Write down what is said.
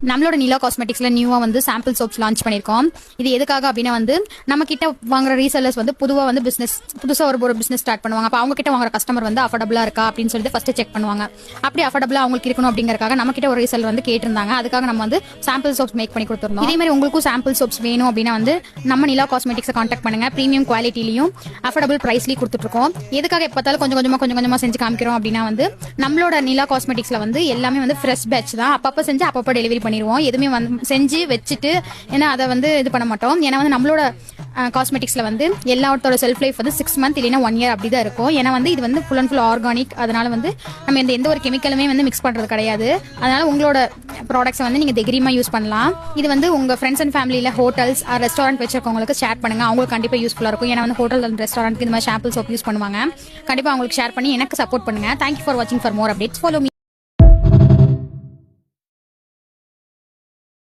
நம்மளோட நிலா காஸ்மெட்டிக்ஸ்ல நியூவா வந்து சாம்பிள் சோப்ஸ் லான்ச் பண்ணிருக்கோம். இது எதுக்காக அப்படின்னா வந்து நம்ம கிட்ட வாங்குற ரீசெல்லர்ஸ் வந்து புதுசா ஒரு பிசினஸ் ஸ்டார்ட் பண்ணுவாங்க. அப்ப அவங்க கிட்ட வாங்குற கஸ்டமர் வந்து அஃபோர்டபிளா இருக்கா அப்படின்னு சொல்லிட்டு ஃபர்ஸ்ட் செக் பண்ணுவாங்க. அப்படி அஃபோர்டபிளா அவங்களுக்கு இருக்கணும் அப்படிங்கறக்காக நம்ம கிட்ட ஒரு ரீசெல் வந்து கேட்டிருந்தாங்க. அதுக்காக நம்ம வந்து சாம்பிள் சோப்ஸ் மேக் பண்ணி கொடுத்துருந்தோம். இதே மாதிரி உங்களுக்கும் சாம்பிள் சோப்ஸ் வேணும் அப்படின்னா வந்து நம்ம நிலா காஸ்மெட்டிக்ஸை கான்டாக்ட் பண்ணுங்க. பிரீமியம் குவாலிட்டிலையும் அஃபோர்டபிள் பிரைஸ்லயும் கொடுத்துட்டு இருக்கோம். எதுக்காக எப்பத்தாலும் கொஞ்சம் கொஞ்சமா செஞ்சு காமிக்கிறோம் அப்படின்னா வந்து நம்மளோட நிலா காஸ்மெட்டிக்ஸ்ல வந்து எல்லாமே வந்து ஃப்ரெஷ் பேட்ச் தான். அப்பப்ப செஞ்சு அப்பப்ப டெலிவரி பண்ணிடுவோம். எதுவுமே வந்து செஞ்சு வச்சுட்டு ஏன்னா அதை வந்து இது பண்ண மாட்டோம். ஏன்னா வந்து நம்மளோட காஸ்மெட்டிக்ஸ்ல வந்து எல்லாத்தோட செல்ஃப் லைஃப் வந்து 6 months இல்லைன்னா 1 year அப்படிதான் இருக்கும். ஏன்னா வந்து இது வந்து ஃபுல் அண்ட் ஃபுல் ஆர்கானிக். அதனால வந்து நம்ம எந்த ஒரு கெமிக்கலுமே வந்து மிக்ஸ் பண்றது கிடையாது. அதனால உங்களோட ப்ராடக்ட்ஸ் வந்து நீங்க தைரியமா யூஸ் பண்ணலாம். இது வந்து உங்க ஃப்ரெண்ட்ஸ் அண்ட் ஃபேமிலியில ஹோட்டல்ஸ் ரெஸ்டாரண்ட் வச்சிருக்கவங்களுக்கு ஷேர் பண்ணுங்க. அவங்களுக்கு கண்டிப்பா யூஸ்ஃபுல்லா இருக்கும். ஏன்னா வந்து ஹோட்டல் அண்ட் ரெஸ்டாரண்ட் இந்த மாதிரி சாம்பிள் சோப் யூஸ் பண்ணுவாங்க. கண்டிப்பா அவங்களுக்கு ஷேர் பண்ணி எனக்கு சப்போர்ட் பண்ணுங்க. தேங்க்யூ ஃபார் வாட்சிங். For more updates follow me.